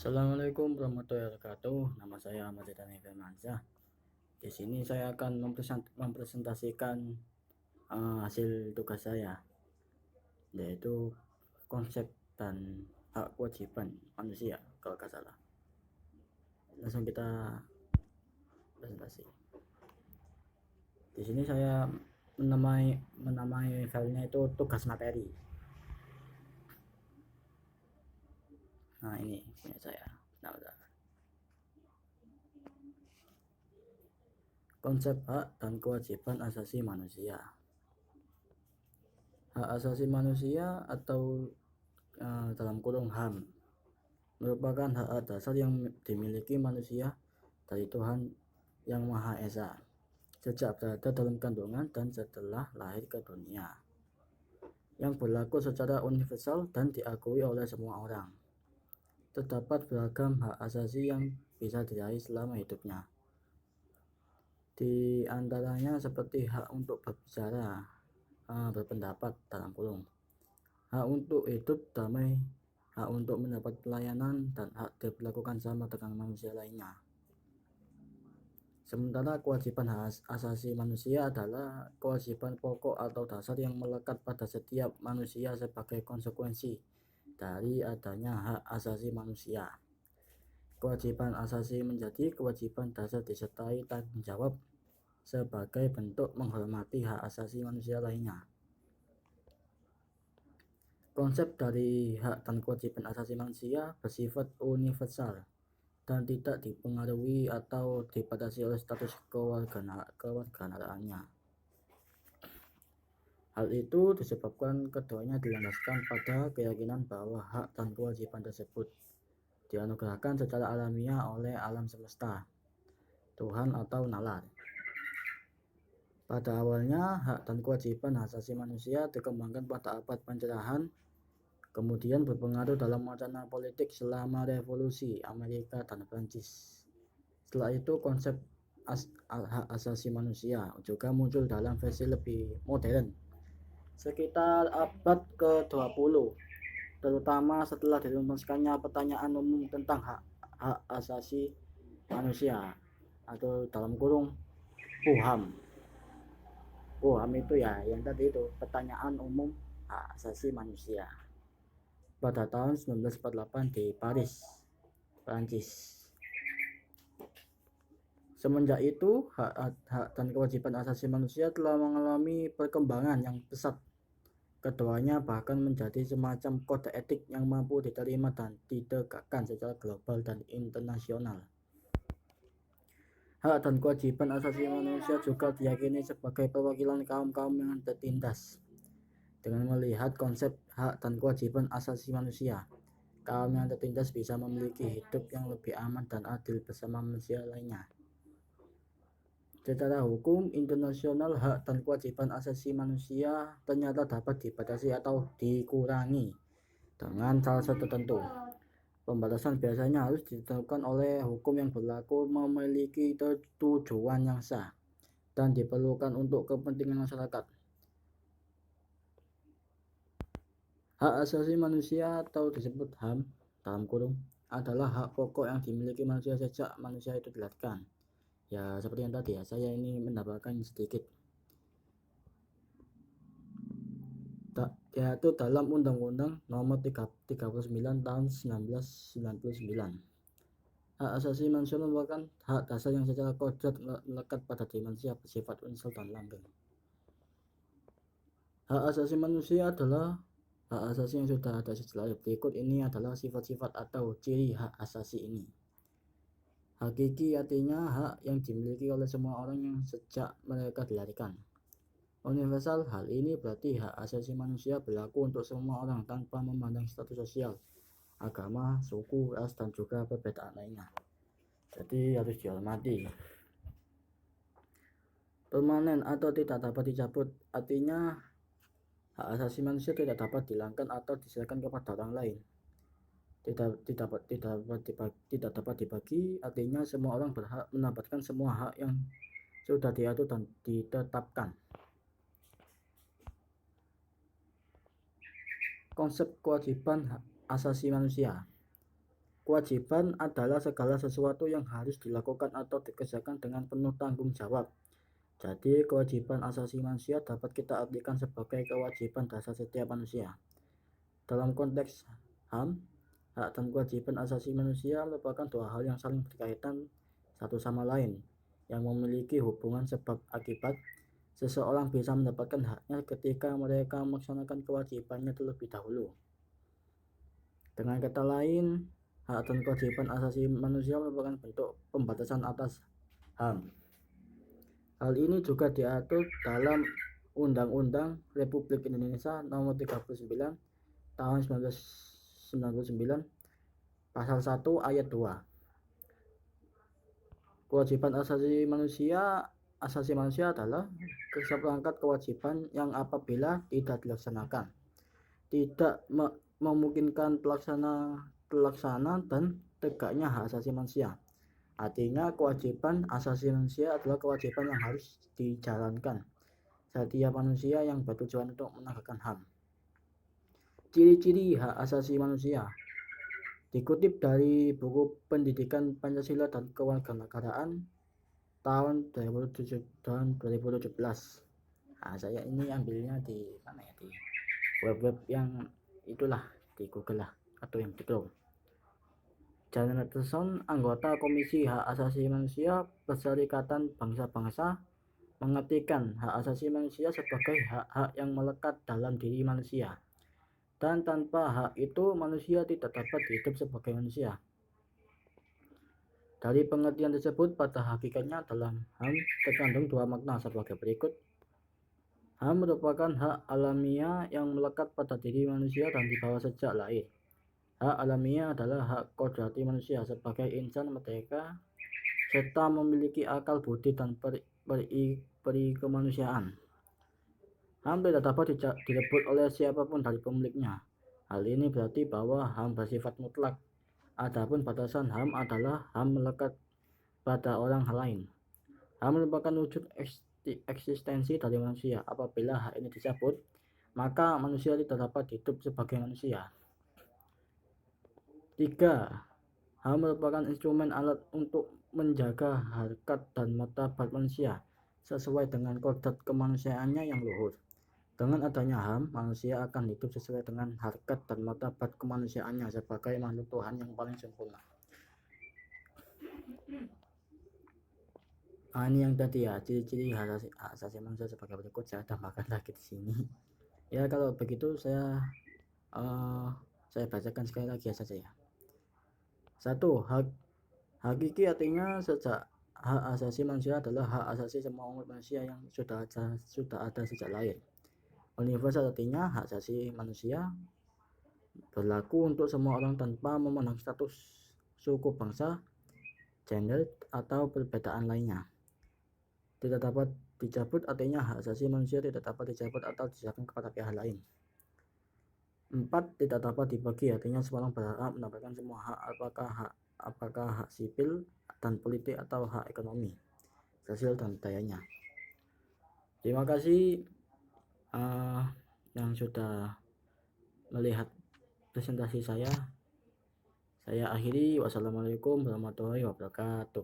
Assalamualaikum warahmatullahi wabarakatuh. Nama saya Ahmad Zidane Firmansyah. Di sini saya akan mempresentasikan hasil tugas saya, yaitu konsep dan hak kewajiban manusia kalau nggak salah. Langsung kita presentasi. Di sini saya menamai filenya itu tugas materi. Nah, ini punya saya. Konsep hak dan kewajiban asasi manusia. Hak asasi manusia atau dalam kurung HAM merupakan hak dasar yang dimiliki manusia dari Tuhan Yang Maha Esa sejak berada dalam kandungan dan setelah lahir ke dunia, yang berlaku secara universal dan diakui oleh semua orang. Terdapat beragam hak asasi yang bisa diraih selama hidupnya. Di antaranya seperti hak untuk berbicara, berpendapat dalam kurung, hak untuk hidup damai, hak untuk mendapat pelayanan, dan hak diperlakukan sama dengan manusia lainnya. Sementara kewajiban hak asasi manusia adalah kewajiban pokok atau dasar yang melekat pada setiap manusia sebagai konsekuensi dari adanya hak asasi manusia. Kewajiban asasi menjadi kewajiban dasar disertai tanggung jawab sebagai bentuk menghormati hak asasi manusia lainnya. Konsep dari hak dan kewajiban asasi manusia bersifat universal dan tidak dipengaruhi atau dibatasi oleh status kewarganegaraannya. Hal itu disebabkan keduanya dilandaskan pada keyakinan bahwa hak dan kewajiban tersebut dianugerahkan secara alamiah oleh alam semesta, Tuhan atau nalar. Pada awalnya, hak dan kewajiban asasi manusia dikembangkan pada abad pencerahan, kemudian berpengaruh dalam wacana politik selama revolusi Amerika dan Prancis. Setelah itu konsep hak asasi manusia juga muncul dalam versi lebih modern sekitar abad ke-20, terutama setelah dirumuskannya pertanyaan umum tentang hak asasi manusia atau dalam kurung PUHAM. PUHAM itu ya yang tadi itu, pertanyaan umum hak asasi manusia, pada tahun 1948 di Paris, Prancis. Semenjak itu, hak dan kewajiban asasi manusia telah mengalami perkembangan yang pesat. Keduanya bahkan menjadi semacam kode etik yang mampu diterima dan ditegakkan secara global dan internasional. Hak dan kewajiban asasi manusia juga diyakini sebagai perwakilan kaum-kaum yang tertindas. Dengan melihat konsep hak dan kewajiban asasi manusia, kaum yang tertindas bisa memiliki hidup yang lebih aman dan adil bersama manusia lainnya. Secara hukum internasional, hak dan kewajiban asasi manusia ternyata dapat dibatasi atau dikurangi dengan syarat tertentu. Pembatasan biasanya harus ditentukan oleh hukum yang berlaku, memiliki tujuan yang sah, dan diperlukan untuk kepentingan masyarakat. Hak asasi manusia atau disebut HAM dalam kurung adalah hak pokok yang dimiliki manusia sejak manusia itu dilahirkan. Ya seperti yang tadi ya, saya ini menambahkan sedikit, yaitu dalam Undang-Undang Nomor 39 Tahun 1999. Hak asasi manusia merupakan hak dasar yang secara kodrat melekat pada diri manusia, bersifat universal dan langgeng. Hak asasi manusia adalah hak asasi yang sudah ada sejak lahir. Berikut ini adalah sifat-sifat atau ciri hak asasi ini. Hakiki artinya hak yang dimiliki oleh semua orang yang sejak mereka dilahirkan. Universal, hal ini berarti hak asasi manusia berlaku untuk semua orang tanpa memandang status sosial, agama, suku, ras, dan juga perbedaan lainnya. Jadi harus dihormati. Permanen atau tidak dapat dicabut, artinya hak asasi manusia tidak dapat dihilangkan atau diserahkan kepada orang lain. Tidak dapat dibagi, artinya semua orang berhak mendapatkan semua hak yang sudah diatur dan ditetapkan. Konsep kewajiban hak asasi manusia. Kewajiban adalah segala sesuatu yang harus dilakukan atau dikerjakan dengan penuh tanggung jawab. Jadi, kewajiban asasi manusia dapat kita artikan sebagai kewajiban dasar setiap manusia. Dalam konteks HAM, hak dan kewajiban asasi manusia merupakan dua hal yang saling berkaitan satu sama lain, yang memiliki hubungan sebab akibat. Seseorang bisa mendapatkan haknya ketika mereka melaksanakan kewajibannya terlebih dahulu. Dengan kata lain, hak dan kewajiban asasi manusia merupakan bentuk pembatasan atas HAM. Hal ini juga diatur dalam Undang-Undang Republik Indonesia Nomor 39 Tahun 1999 Pasal 1 Ayat 2. Kewajiban asasi manusia adalah seperangkat kewajiban yang apabila tidak dilaksanakan, tidak memungkinkan pelaksana dan tegaknya hak asasi manusia. Artinya, kewajiban asasi manusia adalah kewajiban yang harus dijalankan setiap manusia yang bertujuan untuk menegakkan HAM. Ciri-ciri hak asasi manusia dikutip dari buku Pendidikan Pancasila dan Kewarganegaraan tahun 2017. Nah, saya ini ambilnya di mana ya, di web-web yang itulah, di Google lah, atau yang di Chrome. John Richardson, anggota Komisi Hak Asasi Manusia Perserikatan Bangsa-Bangsa, mengartikan hak asasi manusia sebagai hak-hak yang melekat dalam diri manusia, dan tanpa hak itu manusia tidak dapat hidup sebagai manusia. Dari pengertian tersebut, pada hakikatnya dalam HAM terkandung dua makna sebagai berikut. HAM merupakan hak alamiah yang melekat pada diri manusia dan dibawa sejak lahir. Hak alamiah adalah hak kodrati manusia sebagai insan merdeka serta memiliki akal budi dan kemanusiaan. HAM tidak dapat direbut oleh siapapun dari pemiliknya. Hal ini berarti bahwa HAM bersifat mutlak. Adapun batasan HAM adalah HAM melekat pada orang lain. HAM merupakan wujud eksistensi dari manusia. Apabila hak ini dicabut, maka manusia tidak dapat hidup sebagai manusia. 3. HAM merupakan instrumen alat untuk menjaga harkat dan martabat manusia sesuai dengan kodrat kemanusiaannya yang luhur. Dengan adanya HAM, manusia akan hidup sesuai dengan harkat dan martabat kemanusiaannya sebagai makhluk Tuhan yang paling sempurna. Nah, ini yang tadi ya, ciri-ciri hak asasi manusia sebagai berikut. Saya tambahkan lagi di sini. Ya, kalau begitu saya bacakan sekali lagi saja ya. 1. Hakiki artinya sejak hak asasi manusia adalah hak asasi semua umat manusia yang sudah ada sejak lahir. Universal artinya hak asasi manusia berlaku untuk semua orang tanpa memandang status, suku, bangsa, gender, atau perbedaan lainnya. Tidak dapat dicabut artinya hak asasi manusia tidak dapat dicabut atau diserahkan kepada pihak lain. 4. Tidak dapat dibagi artinya semua orang berhak mendapatkan semua hak, apakah hak sipil dan politik atau hak ekonomi, sosial dan budayanya. Terima kasih yang sudah melihat presentasi saya. Saya akhiri. Wassalamualaikum warahmatullahi wabarakatuh.